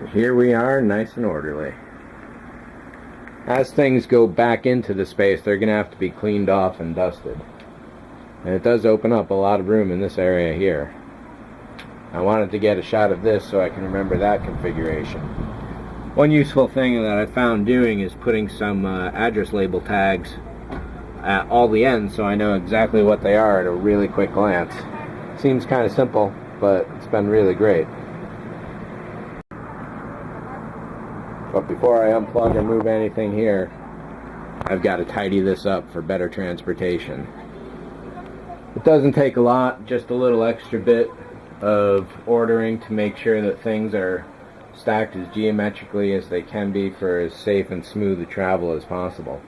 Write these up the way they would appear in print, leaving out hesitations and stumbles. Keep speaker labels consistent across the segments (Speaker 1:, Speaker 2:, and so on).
Speaker 1: Here we are, nice and orderly. As things go back into the space, they're going to have to be cleaned off and dusted. And it does open up a lot of room in this area here. I wanted to get a shot of this so I can remember that configuration. One useful thing that I found doing is putting some address label tags at all the ends so I know exactly what they are at a really quick glance. Seems kind of simple, but it's been really great. But before I unplug or move anything here, I've got to tidy this up for better transportation. It doesn't take a lot, just a little extra bit of ordering to make sure that things are stacked as geometrically as they can be for as safe and smooth a travel as possible.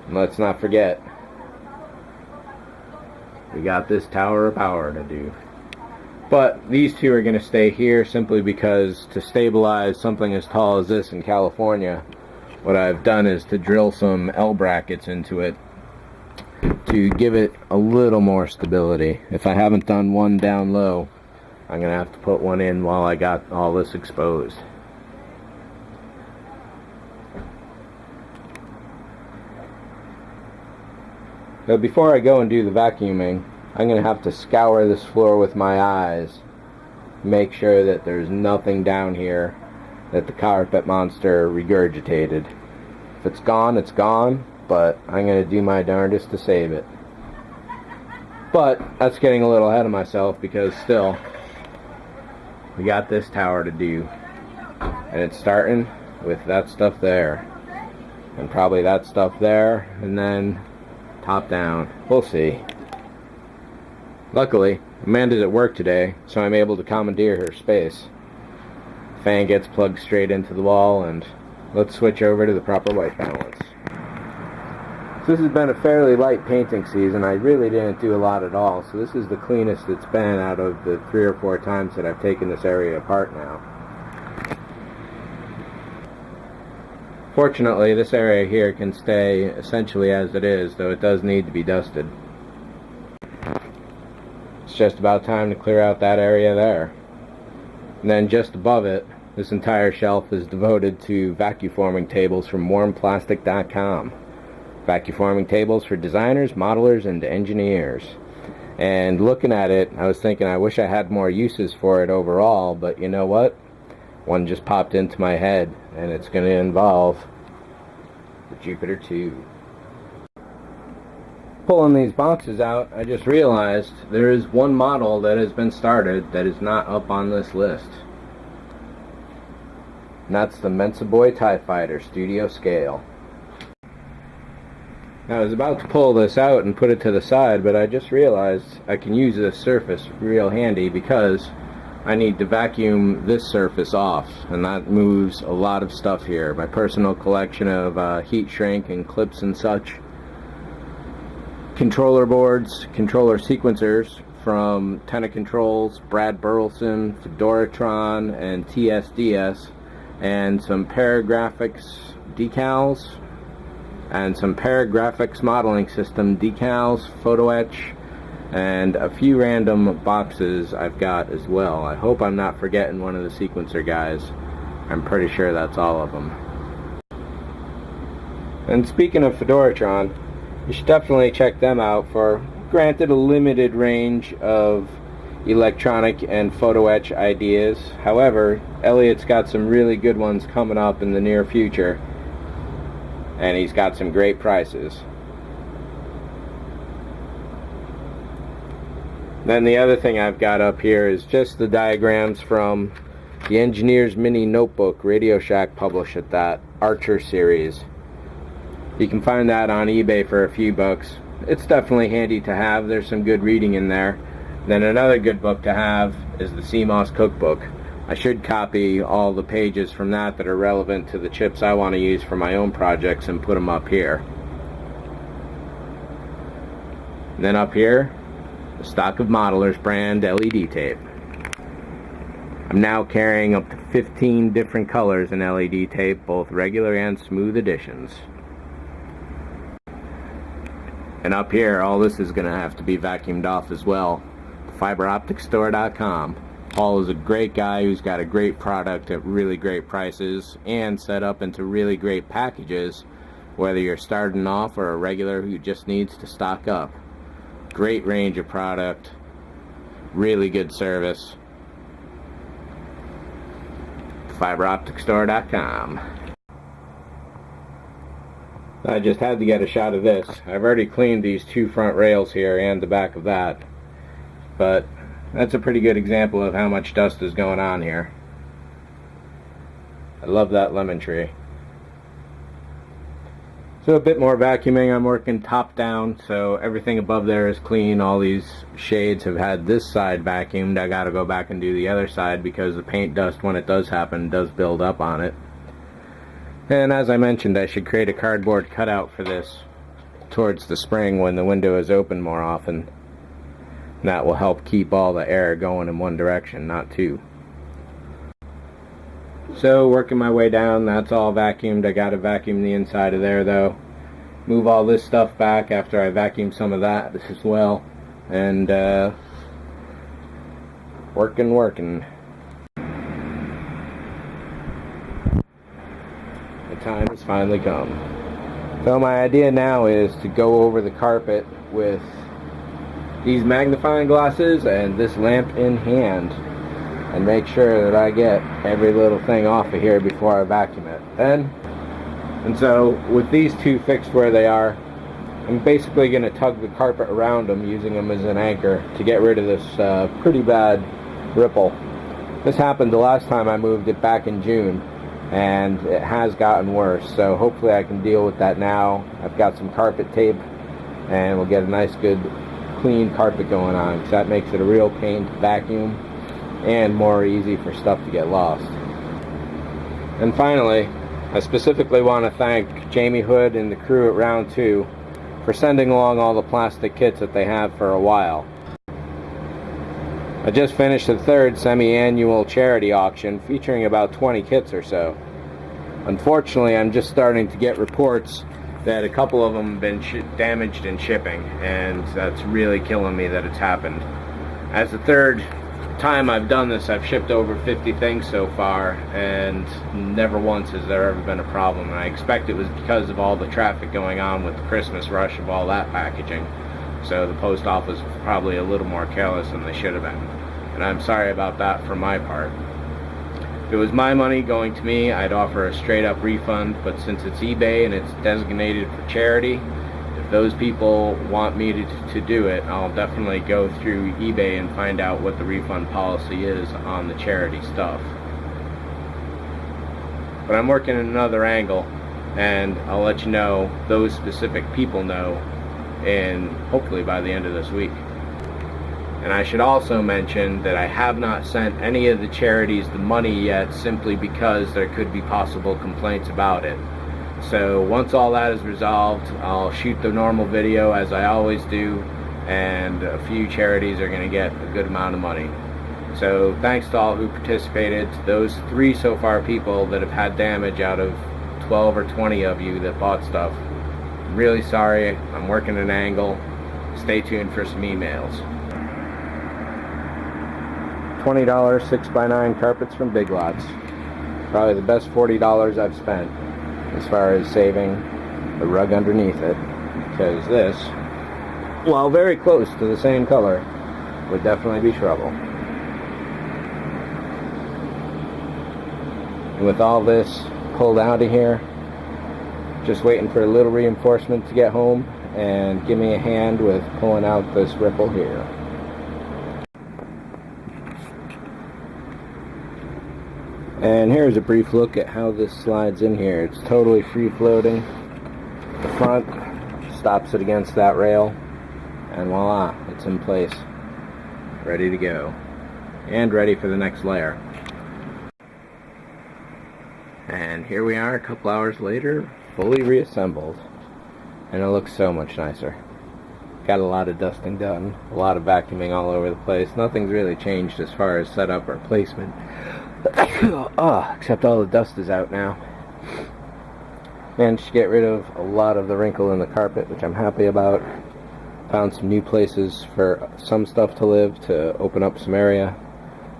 Speaker 1: And let's not forget, we got this tower of power to do. But these two are going to stay here simply because to stabilize something as tall as this in California, what I've done is to drill some L brackets into it to give it a little more stability. If I haven't done one down low, I'm going to have to put one in while I got all this exposed. But before I go and do the vacuuming, I'm going to have to scour this floor with my eyes, make sure that there's nothing down here that the carpet monster regurgitated. If it's gone, it's gone, but I'm going to do my darndest to save it. But that's getting a little ahead of myself because still, we got this tower to do. And it's starting with that stuff there. And probably that stuff there, and then top down. We'll see. Luckily, Amanda's at work today, so I'm able to commandeer her space. Fan gets plugged straight into the wall, and let's switch over to the proper white balance. So this has been a fairly light painting season. I really didn't do a lot at all, so this is the cleanest it's been out of the 3 or 4 times that I've taken this area apart now. Fortunately, this area here can stay essentially as it is, though it does need to be dusted. It's just about time to clear out that area there. And then just above it, this entire shelf is devoted to vacuum tables from warmplastic.com. Vacuum tables for designers, modelers, and engineers. And looking at it, I was thinking I wish I had more uses for it overall, but you know what? One just popped into my head, and it's going to involve the pt2. Pulling these boxes out, I just realized there is one model that has been started that is not up on this list. And that's the Mensa Boy TIE Fighter Studio Scale. Now, I was about to pull this out and put it to the side, but I just realized I can use this surface real handy because I need to vacuum this surface off, and that moves a lot of stuff here. My personal collection of heat shrink and clips and such. Controller boards, controller sequencers from Tenna Controls, Brad Burleson, Fedoratron, and TSDS, and some Paragraphics decals, and some Paragraphics modeling system decals, photo etch, and a few random boxes I've got as well. I hope I'm not forgetting one of the sequencer guys. I'm pretty sure that's all of them. And speaking of Fedoratron, you should definitely check them out for, granted, a limited range of electronic and photo etch ideas. However, Elliot's got some really good ones coming up in the near future, and he's got some great prices. Then the other thing I've got up here is just the diagrams from the Engineer's Mini Notebook Radio Shack published at that Archer series. You can find that on eBay for a few bucks. It's definitely handy to have. There's some good reading in there. Then another good book to have is the CMOS Cookbook. I should copy all the pages from that that are relevant to the chips I want to use for my own projects and put them up here. And then up here, the stock of Modelers brand LED tape. I'm now carrying up to 15 different colors in LED tape, both regular and smooth editions. And up here, all this is going to have to be vacuumed off as well. fiberopticstore.com. Paul is a great guy who's got a great product at really great prices and set up into really great packages, whether you're starting off or a regular who just needs to stock up. Great range of product, really good service. fiberopticstore.com. I just had to get a shot of this. I've already cleaned these two front rails here and the back of that, but that's a pretty good example of how much dust is going on here. I love that lemon tree. So a bit more vacuuming. I'm working top down, so everything above there is clean. All these shades have had this side vacuumed. I gotta go back and do the other side because the paint dust, when it does happen, does build up on it. And as I mentioned, I should create a cardboard cutout for this towards the spring when the window is open more often. That will help keep all the air going in one direction, not two. So working my way down, that's all vacuumed. I gotta vacuum the inside of there though. Move all this stuff back after I vacuum some of that as well. And working. The time has finally come. So my idea now is to go over the carpet with these magnifying glasses and this lamp in hand and make sure that I get every little thing off of here before I vacuum it. And so with these two fixed where they are, I'm basically going to tug the carpet around them, using them as an anchor to get rid of this pretty bad ripple. This happened the last time I moved it back in June, and it has gotten worse, so hopefully I can deal with that now. I've got some carpet tape and we'll get a nice good clean carpet going on, because that makes it a real pain to vacuum and more easy for stuff to get lost. And finally, I specifically want to thank Jamie Hood and the crew at Round 2 for sending along all the plastic kits that they have for a while. I just finished the third semi-annual charity auction featuring about 20 kits or so. Unfortunately, I'm just starting to get reports that a couple of them have been damaged in shipping, and that's really killing me that it's happened. As the third time I've done this, I've shipped over 50 things so far, and never once has there ever been a problem. And I expect it was because of all the traffic going on with the Christmas rush of all that packaging. So the post office was probably a little more careless than they should have been. And I'm sorry about that for my part. If it was my money going to me, I'd offer a straight up refund, but since it's eBay and it's designated for charity, if those people want me to do it, I'll definitely go through eBay and find out what the refund policy is on the charity stuff. But I'm working in another angle, and I'll let you know, those specific people know, and hopefully by the end of this week. And I should also mention that I have not sent any of the charities the money yet, simply because there could be possible complaints about it. So once all that is resolved, I'll shoot the normal video as I always do, and a few charities are going to get a good amount of money. So thanks to all who participated, to those 3 so far people that have had damage out of 12 or 20 of you that bought stuff. I'm really sorry. I'm working an angle. Stay tuned for some emails. $20 6x9 carpets from Big Lots. Probably the best $40 I've spent as far as saving the rug underneath it, because this, while very close to the same color, would definitely be trouble. And with all this pulled out of here, just waiting for a little reinforcement to get home and give me a hand with pulling out this ripple here. And here's a brief look at how this slides in here. It's totally free floating. The front stops it against that rail, and voila, it's in place, ready to go, and ready for the next layer. And here we are a couple hours later, fully reassembled, and it looks so much nicer. Got a lot of dusting done, a lot of vacuuming all over the place. Nothing's really changed as far as setup or placement. Except all the dust is out now. Managed to get rid of a lot of the wrinkle in the carpet, which I'm happy about. found some new places for some stuff to live to open up some area,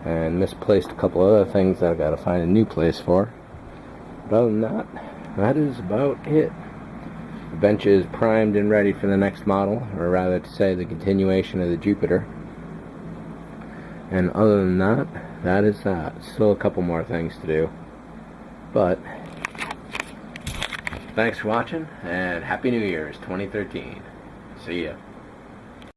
Speaker 1: and misplaced a couple other things that I've got to find a new place for. But other than that, that is about it. The bench is primed and ready for the next model, or rather to say the continuation of the Jupiter. And other than that, that is that. Still a couple more things to do. But thanks for watching, and Happy New Year's 2013. See ya.